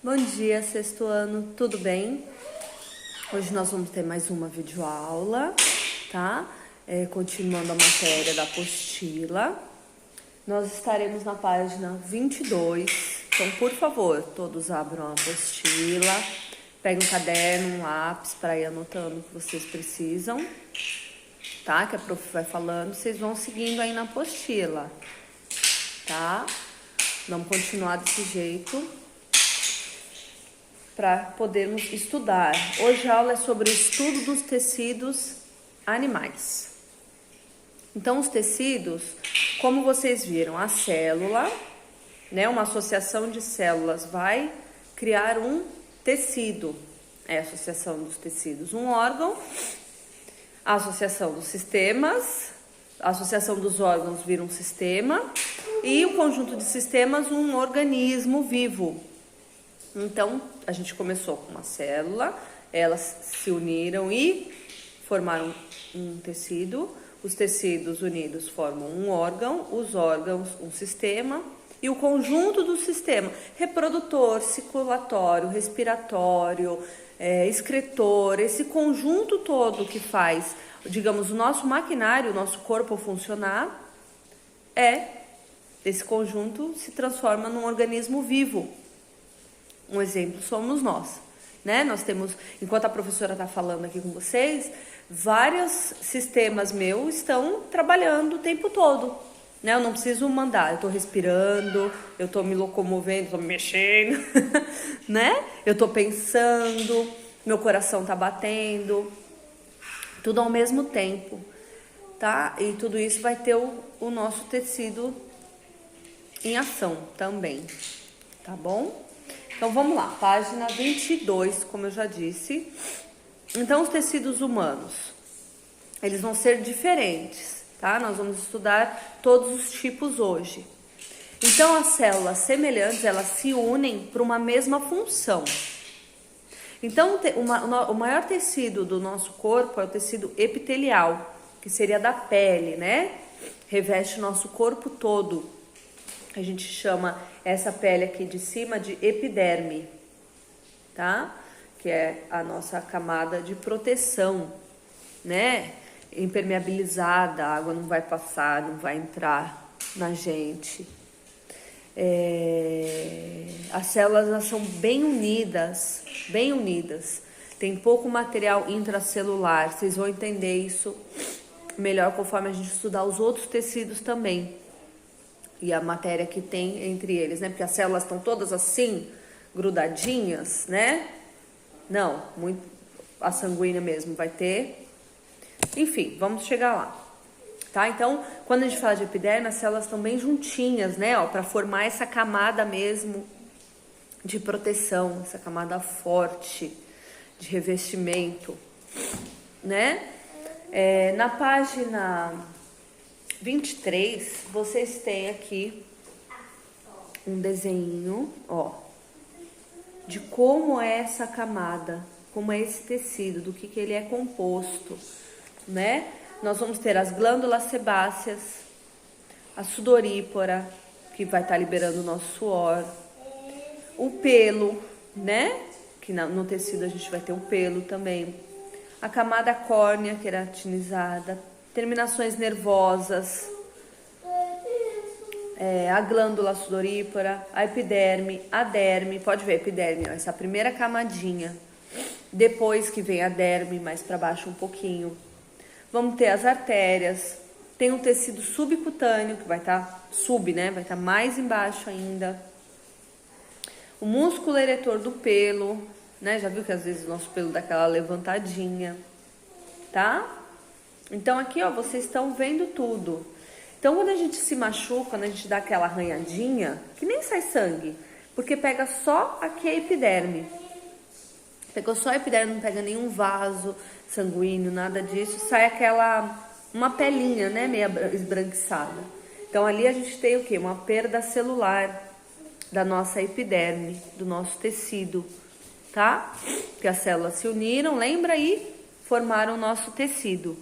Bom dia, sexto ano, tudo bem? Hoje nós vamos ter mais uma videoaula, tá? Continuando a matéria da apostila. Nós estaremos na página 22. Então, por favor, todos abram a apostila, peguem um caderno, um lápis para ir anotando o que vocês precisam, tá? Que a prof vai falando, vocês vão seguindo aí na apostila, tá? Vamos continuar desse jeito para podermos estudar. Hoje a aula é sobre o estudo dos tecidos animais. Então, os tecidos, como vocês viram, a célula, né, uma associação de células vai criar um tecido. É a associação dos tecidos, um órgão, a associação dos sistemas, a associação dos órgãos vira um sistema e o conjunto de sistemas um organismo vivo. Então, a gente começou com uma célula, elas se uniram e formaram um tecido. Os tecidos unidos formam um órgão, os órgãos um sistema e o conjunto do sistema, reprodutor, circulatório, respiratório, excretor, esse conjunto todo que faz, digamos, o nosso maquinário, o nosso corpo funcionar, esse conjunto se transforma num organismo vivo. Um exemplo somos nós, né? Nós temos, enquanto a professora está falando aqui com vocês, vários sistemas meus estão trabalhando o tempo todo, né? Eu não preciso mandar, eu estou respirando, eu estou me locomovendo, estou me mexendo, né? Eu estou pensando, meu coração está batendo, tudo ao mesmo tempo, tá? E tudo isso vai ter o nosso tecido em ação também, tá bom? Então, vamos lá, página 22, como eu já disse. Então, os tecidos humanos, eles vão ser diferentes, tá? Nós vamos estudar todos os tipos hoje. Então, as células semelhantes, elas se unem para uma mesma função. Então, o maior tecido do nosso corpo é o tecido epitelial, que seria da pele, né? Reveste o nosso corpo todo. A gente chama essa pele aqui de cima de epiderme, tá? Que é a nossa camada de proteção, né? Impermeabilizada, a água não vai passar, não vai entrar na gente. As células elas são bem unidas. Tem pouco material intracelular, vocês vão entender isso melhor conforme a gente estudar os outros tecidos também. E a matéria que tem entre eles, né? Porque as células estão todas assim, grudadinhas, né? Não, muito a sanguínea mesmo vai ter. Enfim, vamos chegar lá, tá? Então, quando a gente fala de epiderme, as células estão bem juntinhas, né? Ó, para formar essa camada mesmo de proteção, essa camada forte de revestimento, né? Na página 23, vocês têm aqui um desenho, ó, de como é essa camada, como é esse tecido, do que ele é composto, né? Nós vamos ter as glândulas sebáceas, a sudorípara, que vai estar liberando o nosso suor, o pelo, né? Que no tecido a gente vai ter o pelo também, a camada córnea queratinizada, terminações nervosas, a glândula sudorípara, a epiderme, a derme, pode ver a epiderme, ó, essa primeira camadinha, depois que vem a derme, mais para baixo um pouquinho. Vamos ter as artérias, tem um tecido subcutâneo, que vai estar né? Vai estar mais embaixo ainda. O músculo eretor do pelo, né? Já viu que às vezes o nosso pelo dá aquela levantadinha, tá? Então, aqui, ó, vocês estão vendo tudo. Então, quando a gente se machuca, quando a gente dá aquela arranhadinha, que nem sai sangue, porque pega só aqui a epiderme. Pegou só a epiderme, não pega nenhum vaso sanguíneo, nada disso. Sai uma pelinha, né, meio esbranquiçada. Então, ali a gente tem o quê? Uma perda celular da nossa epiderme, do nosso tecido, tá? Que as células se uniram, lembra aí? Formaram o nosso tecido.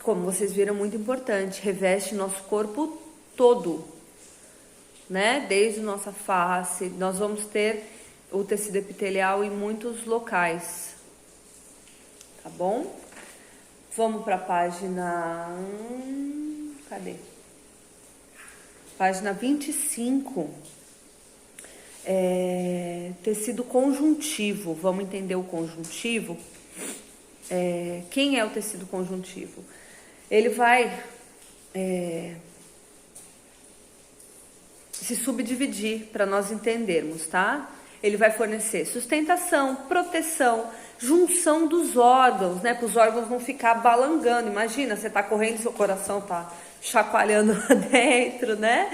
Como vocês viram, muito importante, reveste nosso corpo todo. né? Desde nossa face, nós vamos ter o tecido epitelial em muitos locais, tá bom? Vamos para a página... cadê? Página 25. Tecido conjuntivo. Vamos entender o conjuntivo? Quem é o tecido conjuntivo? Ele vai se subdividir para nós entendermos, tá? Ele vai fornecer sustentação, proteção, junção dos órgãos, né? Para os órgãos não ficar balangando. Imagina, você tá correndo e seu coração tá chacoalhando lá dentro, né?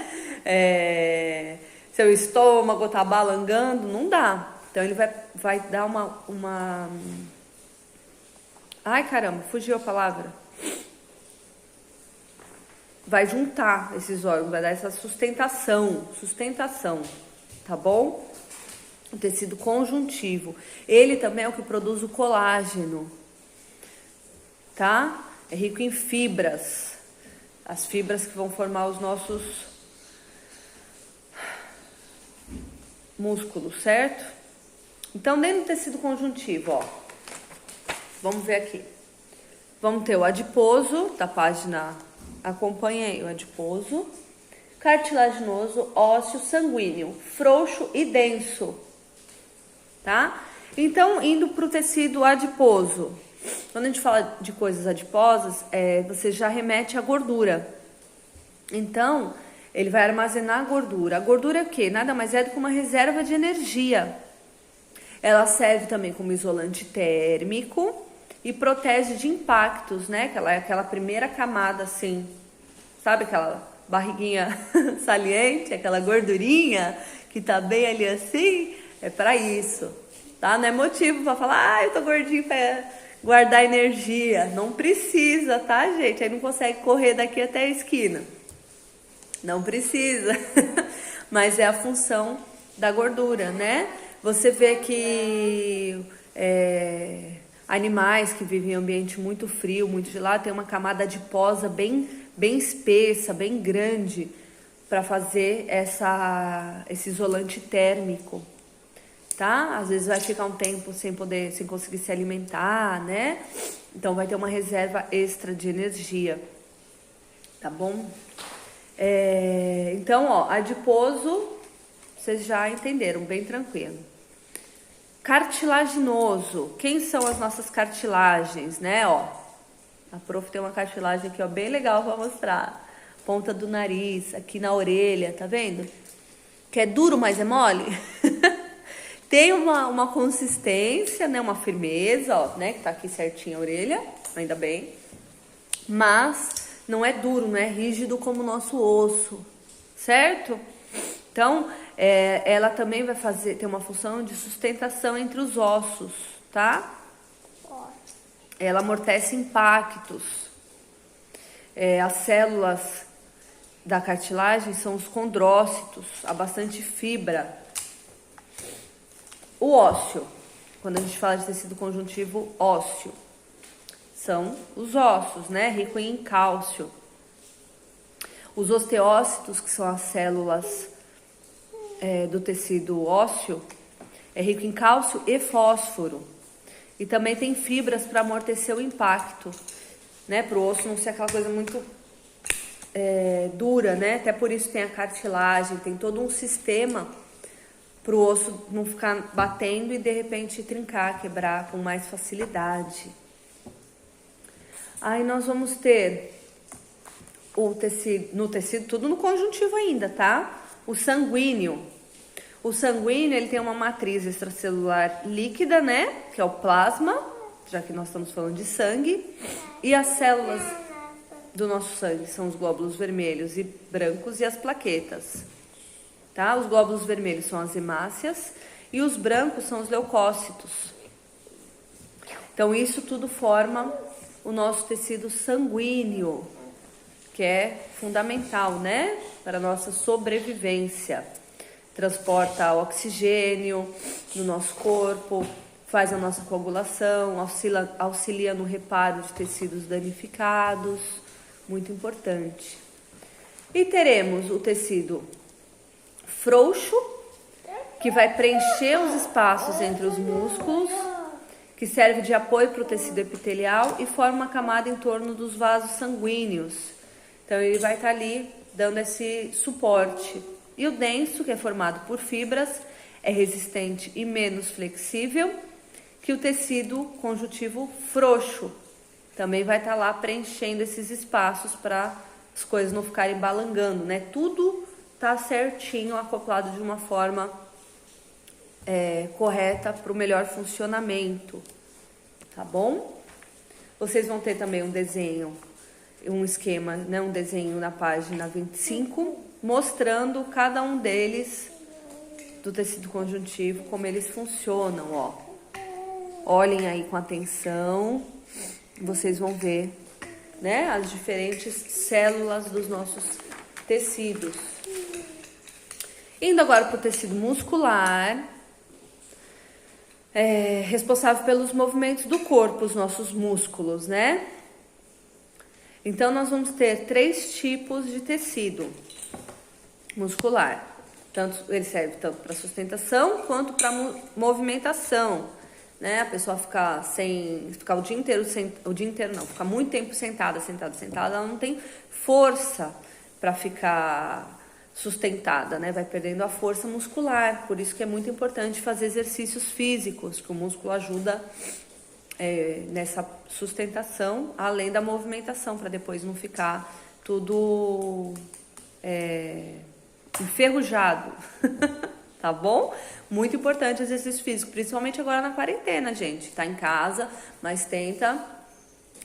Seu estômago tá balangando, não dá. Então ele vai dar uma... Ai, caramba, fugiu a palavra. Vai juntar esses órgãos, vai dar essa sustentação, tá bom? O tecido conjuntivo. Ele também é o que produz o colágeno, tá? É rico em fibras. As fibras que vão formar os nossos músculos, certo? Então, dentro do tecido conjuntivo, ó, vamos ver aqui. Vamos ter o adiposo, da página, acompanha aí o adiposo, cartilaginoso, ósseo, sanguíneo, frouxo e denso, tá? Então, indo para o tecido adiposo. Quando a gente fala de coisas adiposas, você já remete à gordura. Então, ele vai armazenar a gordura. A gordura é o quê? Nada mais é do que uma reserva de energia. Ela serve também como isolante térmico e protege de impactos, né? Aquela primeira camada assim, sabe aquela barriguinha saliente, aquela gordurinha que tá bem ali assim? É para isso, tá? Não é motivo para falar, eu tô gordinho para guardar energia. Não precisa, tá, gente? Aí não consegue correr daqui até a esquina. Não precisa. Mas é a função da gordura, né? Você vê que animais que vivem em ambiente muito frio, muito gelado, tem uma camada adiposa bem espessa, bem grande, para fazer esse isolante térmico, tá? Às vezes vai ficar um tempo sem conseguir se alimentar, né? Então vai ter uma reserva extra de energia, tá bom? Então, ó, adiposo, vocês já entenderam, bem tranquilo. Cartilaginoso, quem são as nossas cartilagens, né? Ó, a prof tem uma cartilagem aqui, ó, bem legal para mostrar. Ponta do nariz, aqui na orelha, tá vendo? Que é duro, mas é mole. Tem uma consistência, né? Uma firmeza, ó, né? Que tá aqui certinho a orelha, ainda bem. Mas não é duro, não é rígido como o nosso osso, certo? Então, ela também vai ter uma função de sustentação entre os ossos, tá? Ela amortece impactos. As células da cartilagem são os condrócitos, há bastante fibra. O ósseo, quando a gente fala de tecido conjuntivo ósseo, são os ossos, né? Rico em cálcio. Os osteócitos, que são as células do tecido ósseo, é rico em cálcio e fósforo. E também tem fibras para amortecer o impacto, né? Para o osso não ser aquela coisa muito dura, né? Até por isso tem a cartilagem, tem todo um sistema para o osso não ficar batendo e de repente trincar, quebrar com mais facilidade. Aí nós vamos ter o tecido, tudo no conjuntivo ainda, tá? O sanguíneo. O sanguíneo, ele tem uma matriz extracelular líquida, né? Que é o plasma, já que nós estamos falando de sangue. E as células do nosso sangue são os glóbulos vermelhos e brancos e as plaquetas, tá? Os glóbulos vermelhos são as hemácias e os brancos são os leucócitos. Então, isso tudo forma o nosso tecido sanguíneo, que é fundamental, né, para a nossa sobrevivência. Transporta oxigênio no nosso corpo, faz a nossa coagulação, auxilia no reparo de tecidos danificados, muito importante. E teremos o tecido frouxo, que vai preencher os espaços entre os músculos, que serve de apoio para o tecido epitelial e forma uma camada em torno dos vasos sanguíneos. Então ele vai estar ali dando esse suporte. E o denso, que é formado por fibras, é resistente e menos flexível que o tecido conjuntivo frouxo. Também vai estar lá preenchendo esses espaços para as coisas não ficarem balangando, né? Tudo tá certinho, acoplado de uma forma correta para o melhor funcionamento, tá bom? Vocês vão ter também um desenho, um esquema, né? Um desenho na página 25, mostrando cada um deles do tecido conjuntivo, como eles funcionam, ó. Olhem aí com atenção, vocês vão ver, né, as diferentes células dos nossos tecidos. Indo agora para o tecido muscular, responsável pelos movimentos do corpo, os nossos músculos, né? Então, nós vamos ter 3 tipos de tecido muscular. Ele serve tanto para sustentação quanto para movimentação, né? A pessoa ficar o dia inteiro não, ficar muito tempo sentada, ela não tem força para ficar sustentada, né? Vai perdendo a força muscular. Por isso que é muito importante fazer exercícios físicos, que o músculo ajuda nessa sustentação, além da movimentação, para depois não ficar tudo enferrujado. Tá bom? Muito importante exercício físico, principalmente agora na quarentena, gente. Tá em casa, mas tenta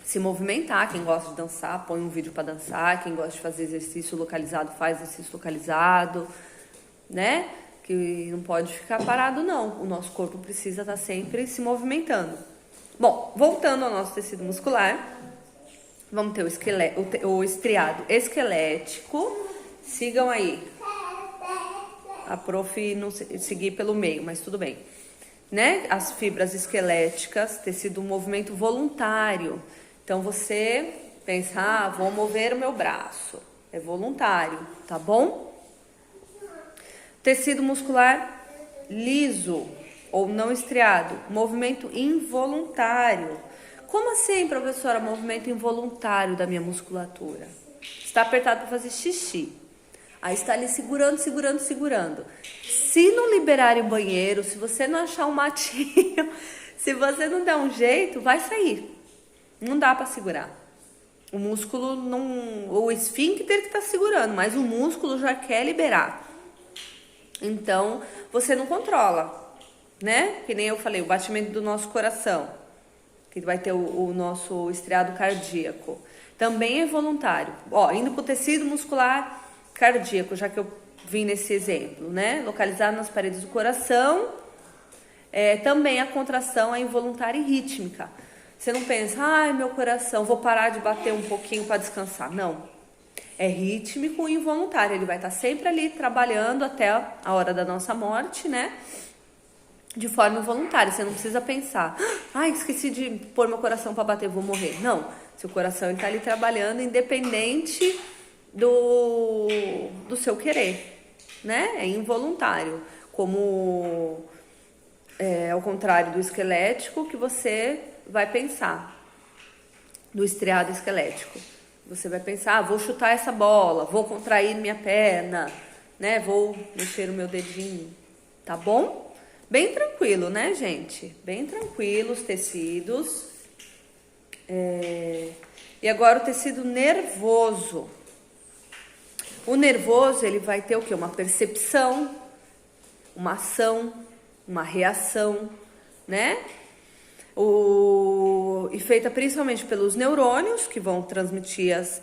se movimentar. Quem gosta de dançar, põe um vídeo para dançar. Quem gosta de fazer exercício localizado, faz exercício localizado, né? Que não pode ficar parado, não. O nosso corpo precisa estar sempre se movimentando. Bom, voltando ao nosso tecido muscular, vamos ter o estriado esquelético. Sigam aí. A prof não seguir pelo meio, mas tudo bem. Né? As fibras esqueléticas, tecido movimento voluntário. Então, você pensa, vou mover o meu braço. É voluntário, tá bom? Tecido muscular liso ou não estriado, movimento involuntário. Como assim, professora, movimento involuntário da minha musculatura? Está apertado para fazer xixi. Aí está ali segurando. Se não liberarem o banheiro, se você não achar um matinho, se você não der um jeito, vai sair. Não dá para segurar. O músculo não... O esfíncter que está segurando, mas o músculo já quer liberar. Então, você não controla, né? Que nem eu falei, o batimento do nosso coração, que vai ter o nosso estriado cardíaco. Também é voluntário. Ó, indo para o tecido muscular cardíaco, já que eu vim nesse exemplo, né? Localizado nas paredes do coração, também a contração é involuntária e rítmica. Você não pensa, ai, meu coração, vou parar de bater um pouquinho para descansar. Não. É rítmico e involuntário. Ele vai estar sempre ali trabalhando até a hora da nossa morte, né? De forma involuntária. Você não precisa pensar, ai, esqueci de pôr meu coração para bater, vou morrer. Não. Seu coração está ali trabalhando independente do seu querer, né? É involuntário, como ao contrário do esquelético, que você vai pensar, do estriado esquelético. Você vai pensar, vou chutar essa bola, vou contrair minha perna, né? Vou mexer o meu dedinho, tá bom? Bem tranquilo, né, gente? Bem tranquilo os tecidos. E agora o tecido nervoso. O nervoso, ele vai ter o quê? Uma percepção, uma ação, uma reação, né? E feita principalmente pelos neurônios, que vão transmitir as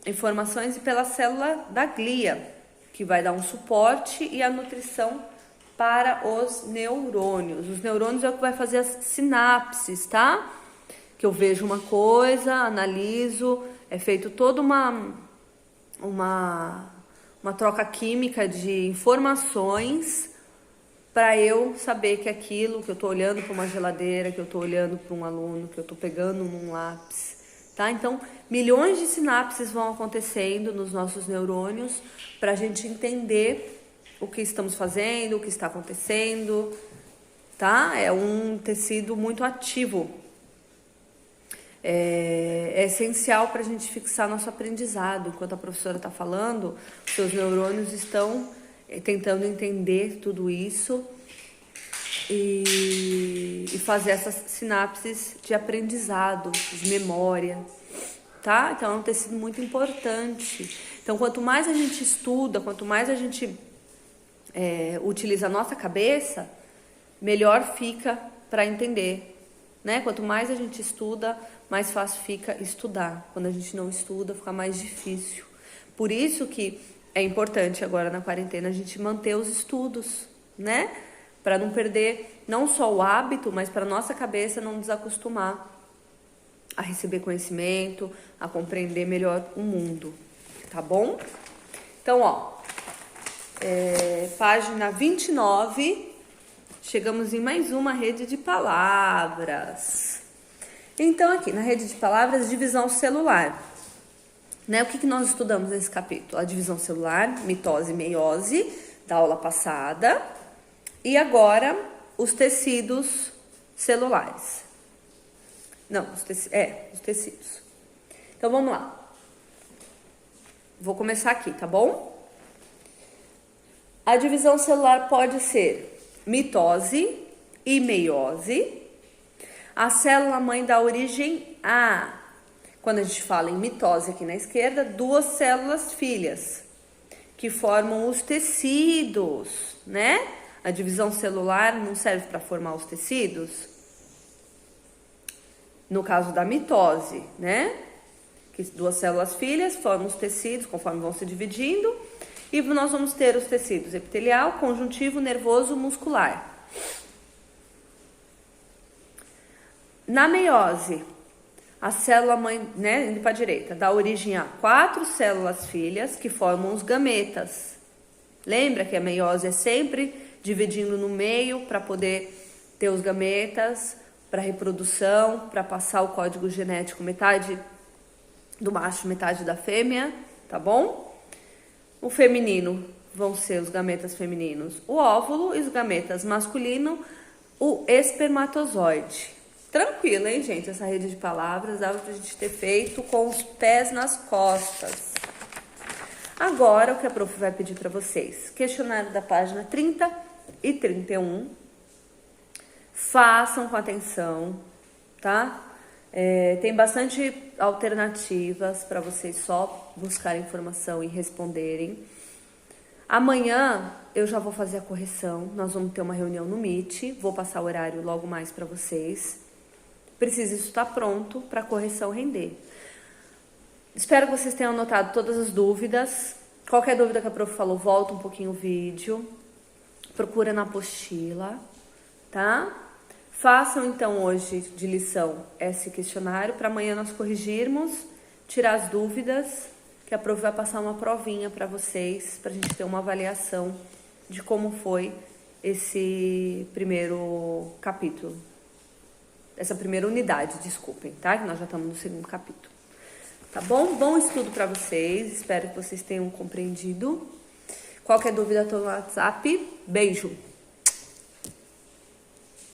informações, e pela célula da glia, que vai dar um suporte e a nutrição para os neurônios. Os neurônios é o que vai fazer as sinapses, tá? Que eu vejo uma coisa, analiso, é feito toda uma troca química de informações para eu saber que aquilo que eu estou olhando para uma geladeira, que eu estou olhando para um aluno, que eu estou pegando num lápis, tá? Então, milhões de sinapses vão acontecendo nos nossos neurônios para a gente entender o que estamos fazendo, o que está acontecendo, tá? É um tecido muito ativo. É essencial para a gente fixar nosso aprendizado. Enquanto a professora está falando, os seus neurônios estão tentando entender tudo isso e fazer essas sinapses de aprendizado, de memória, tá? Então é um tecido muito importante. Então quanto mais a gente estuda, quanto mais a gente utiliza a nossa cabeça, melhor fica para entender, né? Quanto mais a gente estuda, mais fácil fica estudar. Quando a gente não estuda, fica mais difícil. Por isso que é importante agora na quarentena a gente manter os estudos, né? Para não perder não só o hábito, mas para nossa cabeça não desacostumar a receber conhecimento, a compreender melhor o mundo, tá bom? Então, ó, página 29, chegamos em mais uma rede de palavras. Então, aqui na rede de palavras, divisão celular. Né? O que nós estudamos nesse capítulo? A divisão celular, mitose e meiose, da aula passada. E agora, os tecidos celulares. Não, os tecidos. Então, vamos lá. Vou começar aqui, tá bom? A divisão celular pode ser mitose e meiose. A célula mãe dá origem a, quando a gente fala em mitose aqui na esquerda, 2 células filhas, que formam os tecidos, né? A divisão celular não serve para formar os tecidos? No caso da mitose, né? Que 2 células filhas formam os tecidos conforme vão se dividindo. E nós vamos ter os tecidos epitelial, conjuntivo, nervoso, muscular. Na meiose, a célula mãe, né, indo para a direita, dá origem a 4 células filhas que formam os gametas. Lembra que a meiose é sempre dividindo no meio para poder ter os gametas, para reprodução, para passar o código genético, metade do macho, metade da fêmea, tá bom? O feminino vão ser os gametas femininos, o óvulo, e os gametas masculino, o espermatozoide. Tranquilo, hein, gente? Essa rede de palavras dá pra gente ter feito com os pés nas costas. Agora, o que a prof vai pedir para vocês? Questionário da página 30 e 31. Façam com atenção, tá? Tem bastante alternativas para vocês só buscarem informação e responderem. Amanhã eu já vou fazer a correção. Nós vamos ter uma reunião no Meet. Vou passar o horário logo mais para vocês. Precisa isso estar pronto para a correção render. Espero que vocês tenham anotado todas as dúvidas. Qualquer dúvida que a prof falou, volta um pouquinho o vídeo. Procura na apostila, tá? Façam então hoje de lição esse questionário para amanhã nós corrigirmos, tirar as dúvidas, que a prof vai passar uma provinha para vocês, para a gente ter uma avaliação de como foi esse primeiro capítulo. Essa primeira unidade, desculpem, tá? Que nós já estamos no segundo capítulo. Tá bom? Bom estudo para vocês. Espero que vocês tenham compreendido. Qualquer dúvida, estou no WhatsApp. Beijo!